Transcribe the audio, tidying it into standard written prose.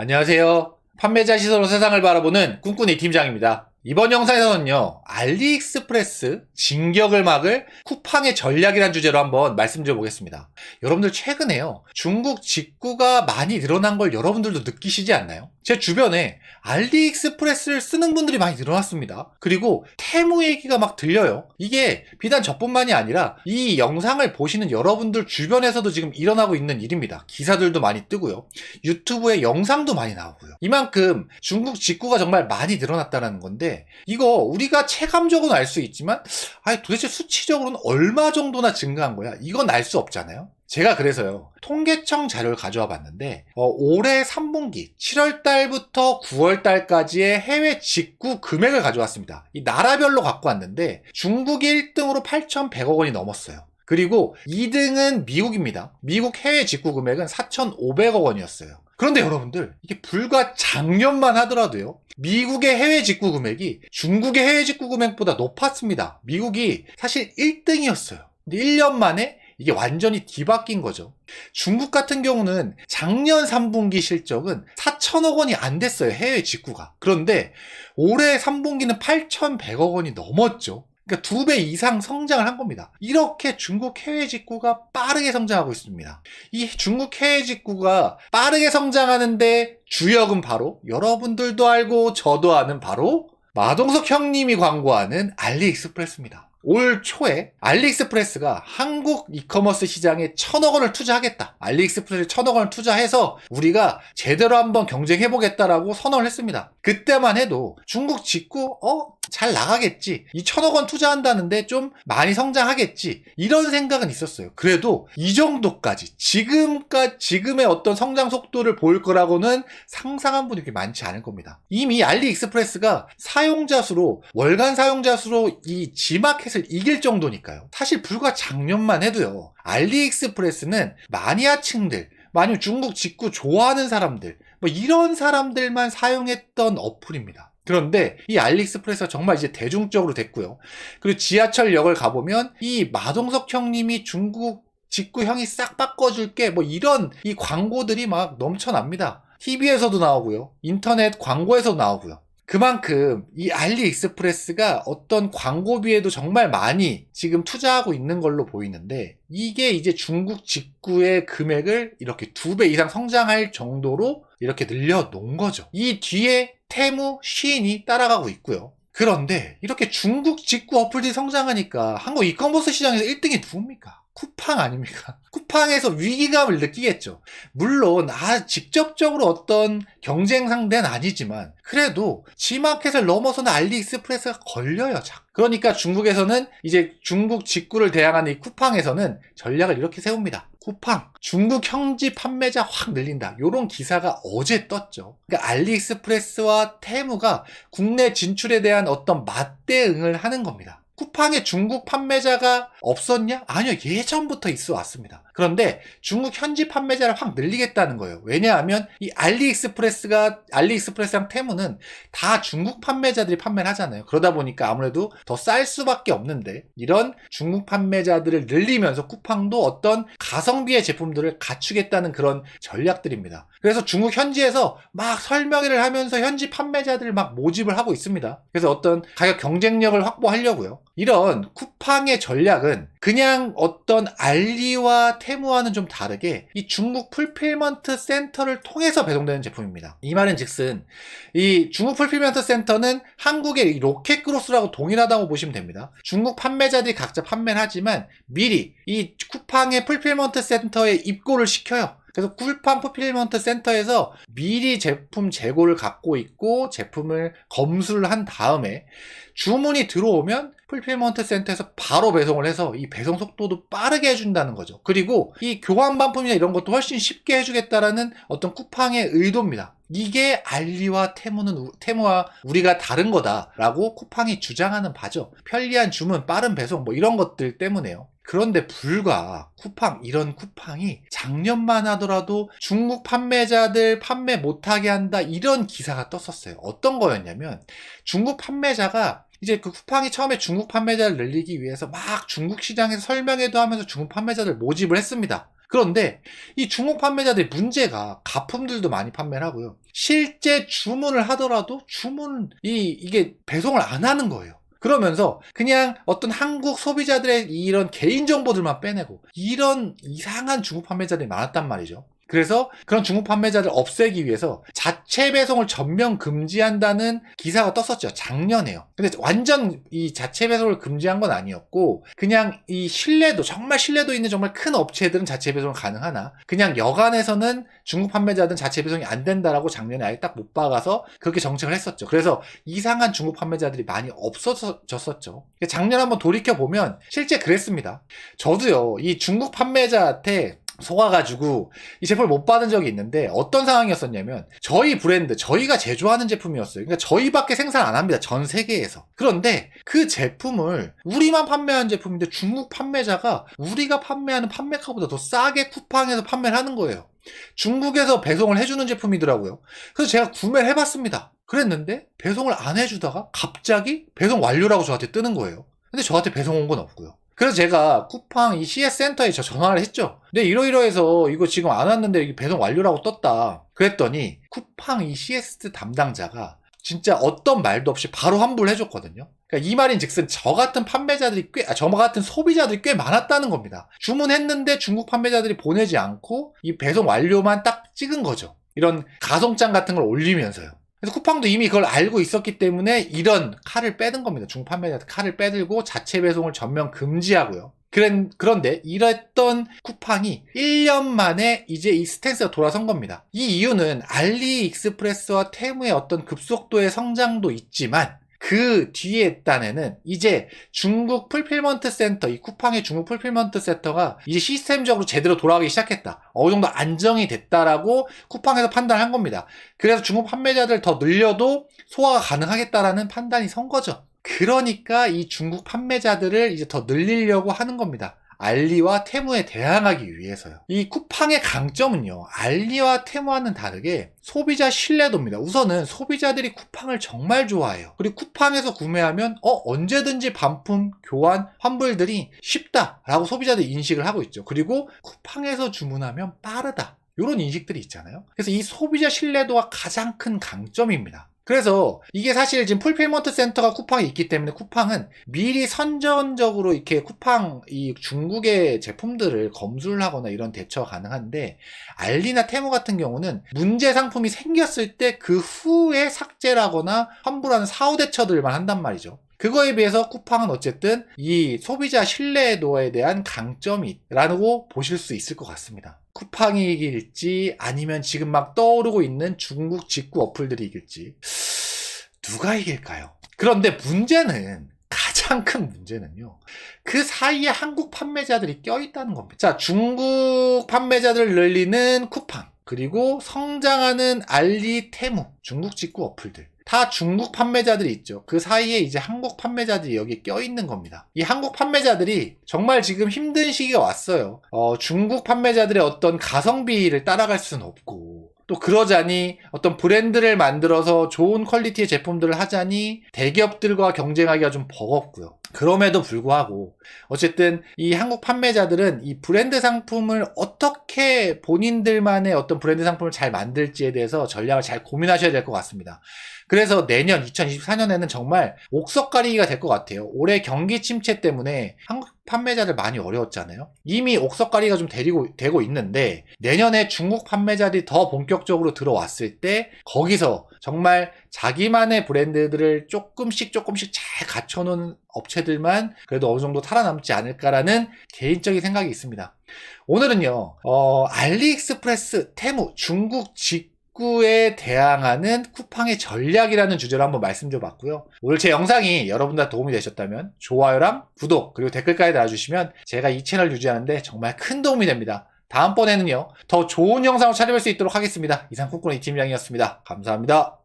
안녕하세요. 판매자 시선으로 세상을 바라보는 꾼꾼이 팀장입니다. 이번 영상에서는요, 알리익스프레스 진격을 막을 쿠팡의 전략이란 주제로 한번 말씀드려 보겠습니다. 여러분들 최근에요, 중국 직구가 많이 늘어난 걸 여러분들도 느끼시지 않나요? 제 주변에 알리익스프레스를 쓰는 분들이 많이 늘어났습니다. 그리고 테무 얘기가 막 들려요. 이게 비단 저뿐만이 아니라 이 영상을 보시는 여러분들 주변에서도 지금 일어나고 있는 일입니다. 기사들도 많이 뜨고요. 유튜브에 영상도 많이 나오고요. 이만큼 중국 직구가 정말 많이 늘어났다는 건데, 이거 우리가 체감적으로는 알 수 있지만 도대체 수치적으로는 얼마 정도나 증가한 거야? 이건 알 수 없잖아요. 제가 그래서요, 통계청 자료를 가져와 봤는데 올해 3분기 7월달부터 9월달까지의 해외 직구 금액을 가져왔습니다. 이 나라별로 갖고 왔는데 중국이 1등으로 8,100억 원이 넘었어요. 그리고 2등은 미국입니다. 미국 해외 직구 금액은 4,500억 원이었어요. 그런데 여러분들, 이게 불과 작년만 하더라도요, 미국의 해외 직구 금액이 중국의 해외 직구 금액보다 높았습니다. 미국이 사실 1등이었어요. 근데 1년 만에 이게 완전히 뒤바뀐 거죠. 중국 같은 경우는 작년 3분기 실적은 4천억 원이 안 됐어요, 해외 직구가. 그런데 올해 3분기는 8,100억 원이 넘었죠. 그러니까 2배 이상 성장을 한 겁니다. 이렇게 중국 해외 직구가 빠르게 성장하고 있습니다. 이 중국 해외 직구가 빠르게 성장하는데 주역은 바로 여러분들도 알고 저도 아는 바로 마동석 형님이 광고하는 알리익스프레스입니다. 올 초에 알리익스프레스가 한국 이커머스 시장에 1,000억 원을 투자하겠다. 알리익스프레스에 1,000억 원을 투자해서 우리가 제대로 한번 경쟁해보겠다라고 선언을 했습니다. 그때만 해도 중국 직구, 잘 나가겠지. 이 1,000억 원 투자한다는데 좀 많이 성장하겠지. 이런 생각은 있었어요. 그래도 이 정도까지, 지금의 어떤 성장 속도를 보일 거라고는 상상한 분이 그렇게 많지 않을 겁니다. 이미 알리익스프레스가 월간 사용자 수로 이 지마켓을 이길 정도니까요. 사실 불과 작년만 해도요, 알리익스프레스는 마니아층들, 아니면 중국 직구 좋아하는 사람들, 이런 사람들만 사용했던 어플입니다. 그런데 이 알리익스프레스가 정말 이제 대중적으로 됐고요. 그리고 지하철역을 가보면 이 마동석 형님이 중국 직구 형이 싹 바꿔줄게, 이런 이 광고들이 막 넘쳐납니다. TV에서도 나오고요. 인터넷 광고에서도 나오고요. 그만큼 이 알리익스프레스가 어떤 광고비에도 정말 많이 지금 투자하고 있는 걸로 보이는데, 이게 이제 중국 직구의 금액을 이렇게 2배 이상 성장할 정도로 이렇게 늘려놓은 거죠. 이 뒤에 테무, 쉬인이 따라가고 있고요. 그런데 이렇게 중국 직구 어플들이 성장하니까 한국 이커머스 시장에서 1등이 누굽니까? 쿠팡 아닙니까? 쿠팡에서 위기감을 느끼겠죠. 물론 직접적으로 어떤 경쟁 상대는 아니지만 그래도 G마켓을 넘어서는 알리익스프레스가 걸려요. 그러니까 중국에서는 이제 중국 직구를 대항하는 이 쿠팡에서는 전략을 이렇게 세웁니다. 쿠팡, 중국 현지 판매자 확 늘린다. 이런 기사가 어제 떴죠. 그러니까 알리익스프레스와 테무가 국내 진출에 대한 어떤 맞대응을 하는 겁니다. 쿠팡에 중국 판매자가 없었냐? 아니요, 예전부터 있어 왔습니다. 그런데 중국 현지 판매자를 확 늘리겠다는 거예요. 왜냐하면 이 알리익스프레스랑 테무는 다 중국 판매자들이 판매를 하잖아요. 그러다 보니까 아무래도 더 쌀 수밖에 없는데, 이런 중국 판매자들을 늘리면서 쿠팡도 어떤 가성비의 제품들을 갖추겠다는 그런 전략들입니다. 그래서 중국 현지에서 막 설명회를 하면서 현지 판매자들을 막 모집을 하고 있습니다. 그래서 어떤 가격 경쟁력을 확보하려고요. 이런 쿠팡의 전략은 그냥 어떤 알리와 테무와는 좀 다르게 이 중국 풀필먼트 센터를 통해서 배송되는 제품입니다. 이 말은 즉슨 이 중국 풀필먼트 센터는 한국의 로켓크로스라고 동일하다고 보시면 됩니다. 중국 판매자들이 각자 판매를 하지만 미리 이 쿠팡의 풀필먼트 센터에 입고를 시켜요. 그래서 쿠팡 풀필먼트 센터에서 미리 제품 재고를 갖고 있고 제품을 검수를 한 다음에 주문이 들어오면 풀필먼트 센터에서 바로 배송을 해서 이 배송 속도도 빠르게 해준다는 거죠. 그리고 이 교환 반품이나 이런 것도 훨씬 쉽게 해주겠다라는 어떤 쿠팡의 의도입니다. 이게 알리와 테무와 우리가 다른 거다라고 쿠팡이 주장하는 바죠. 편리한 주문, 빠른 배송 이런 것들 때문에요. 그런데 불과 이런 쿠팡이 작년만 하더라도 중국 판매자들 판매 못하게 한다, 이런 기사가 떴었어요. 어떤 거였냐면, 중국 판매자가 이제 그 쿠팡이 처음에 중국 판매자를 늘리기 위해서 막 중국 시장에서 설명회도 하면서 중국 판매자들 모집을 했습니다. 그런데 이 중국 판매자들이 문제가 가품들도 많이 판매를 하고요. 실제 주문을 하더라도 이게 배송을 안 하는 거예요. 그러면서 그냥 어떤 한국 소비자들의 이런 개인정보들만 빼내고 이런 이상한 중국 판매자들이 많았단 말이죠. 그래서 그런 중국 판매자들 없애기 위해서 자체 배송을 전면 금지한다는 기사가 떴었죠. 작년에요. 근데 완전 이 자체 배송을 금지한 건 아니었고, 그냥 이 정말 신뢰도 있는 정말 큰 업체들은 자체 배송을 가능하나, 그냥 여간에서는 중국 판매자들은 자체 배송이 안 된다라고 작년에 아예 딱 못 박아서 그렇게 정책을 했었죠. 그래서 이상한 중국 판매자들이 많이 없어졌었죠. 작년에 한번 돌이켜보면 실제 그랬습니다. 저도요, 이 중국 판매자한테 속아가지고 이 제품을 못 받은 적이 있는데 어떤 상황이었었냐면 저희 브랜드, 저희가 제조하는 제품이었어요. 그러니까 저희밖에 생산 안 합니다. 전 세계에서. 그런데 그 제품을 우리만 판매하는 제품인데 중국 판매자가 우리가 판매하는 판매가보다 더 싸게 쿠팡에서 판매를 하는 거예요. 중국에서 배송을 해주는 제품이더라고요. 그래서 제가 구매를 해봤습니다. 그랬는데 배송을 안 해주다가 갑자기 배송 완료라고 저한테 뜨는 거예요. 근데 저한테 배송 온 건 없고요. 그래서 제가 쿠팡 이 CS 센터에 전화를 했죠. 근데 이러이러해서 이거 지금 안 왔는데 이게 배송 완료라고 떴다. 그랬더니 쿠팡 이 CS 담당자가 진짜 어떤 말도 없이 바로 환불을 해줬거든요. 그러니까 이 말인즉슨 저 같은 소비자들이 꽤 많았다는 겁니다. 주문했는데 중국 판매자들이 보내지 않고 이 배송 완료만 딱 찍은 거죠. 이런 가송장 같은 걸 올리면서요. 그래서 쿠팡도 이미 그걸 알고 있었기 때문에 이런 칼을 빼든 겁니다. 중국 판매자한테 칼을 빼들고 자체 배송을 전면 금지하고요. 그런데 이랬던 쿠팡이 1년 만에 이제 이 스탠스가 돌아선 겁니다. 이 이유는 알리익스프레스와 테무의 어떤 급속도의 성장도 있지만 그 뒤에 딴에는 이제 중국 풀필먼트 센터, 이 쿠팡의 중국 풀필먼트 센터가 이제 시스템적으로 제대로 돌아가기 시작했다. 어느 정도 안정이 됐다라고 쿠팡에서 판단한 겁니다. 그래서 중국 판매자들 더 늘려도 소화가 가능하겠다라는 판단이 선 거죠. 그러니까 이 중국 판매자들을 이제 더 늘리려고 하는 겁니다. 알리와 테무에 대항하기 위해서요. 이 쿠팡의 강점은요, 알리와 테무와는 다르게 소비자 신뢰도입니다. 우선은 소비자들이 쿠팡을 정말 좋아해요. 그리고 쿠팡에서 구매하면 언제든지 반품, 교환, 환불들이 쉽다라고 소비자들이 인식을 하고 있죠. 그리고 쿠팡에서 주문하면 빠르다. 이런 인식들이 있잖아요. 그래서 이 소비자 신뢰도가 가장 큰 강점입니다. 그래서 이게 사실 지금 풀필먼트 센터가 쿠팡에 있기 때문에 쿠팡은 미리 선전적으로 이렇게 쿠팡 이 중국의 제품들을 검수를 하거나 이런 대처가 가능한데, 알리나 테무 같은 경우는 문제 상품이 생겼을 때 그 후에 삭제라거나 환불하는 사후 대처들만 한단 말이죠. 그거에 비해서 쿠팡은 어쨌든 이 소비자 신뢰도에 대한 강점이라고 보실 수 있을 것 같습니다. 쿠팡이 이길지 아니면 지금 막 떠오르고 있는 중국 직구 어플들이 이길지 누가 이길까요? 그런데 가장 큰 문제는요, 그 사이에 한국 판매자들이 껴있다는 겁니다. 자, 중국 판매자들을 늘리는 쿠팡, 그리고 성장하는 알리, 테무, 중국 직구 어플들, 다 중국 판매자들이 있죠. 그 사이에 이제 한국 판매자들이 여기 껴있는 겁니다. 이 한국 판매자들이 정말 지금 힘든 시기가 왔어요. 중국 판매자들의 어떤 가성비를 따라갈 수는 없고, 또 그러자니 어떤 브랜드를 만들어서 좋은 퀄리티의 제품들을 하자니 대기업들과 경쟁하기가 좀 버겁고요. 그럼에도 불구하고 어쨌든 이 한국 판매자들은 이 브랜드 상품을 어떻게 본인들만의 어떤 브랜드 상품을 잘 만들지에 대해서 전략을 잘 고민하셔야 될 것 같습니다. 그래서 내년 2024년에는 정말 옥석 가리기가 될 것 같아요. 올해 경기 침체 때문에 한국 판매자들 많이 어려웠잖아요. 이미 옥석 가리기가 좀 되고 있는데, 내년에 중국 판매자들이 더 본격적으로 들어왔을 때 거기서 정말 자기만의 브랜드들을 조금씩 잘 갖춰놓은 업체들만 그래도 어느 정도 살아남지 않을까라는 개인적인 생각이 있습니다. 오늘은요, 알리익스프레스, 테무, 중국 직구에 대항하는 쿠팡의 전략이라는 주제로 한번 말씀드려봤고요. 오늘 제 영상이 여러분들 도움이 되셨다면 좋아요랑 구독, 그리고 댓글까지 달아주시면 제가 이 채널 유지하는데 정말 큰 도움이 됩니다. 다음번에는요, 더 좋은 영상을 찾아뵐 수 있도록 하겠습니다. 이상 꾼꾼이 팀장이었습니다. 감사합니다.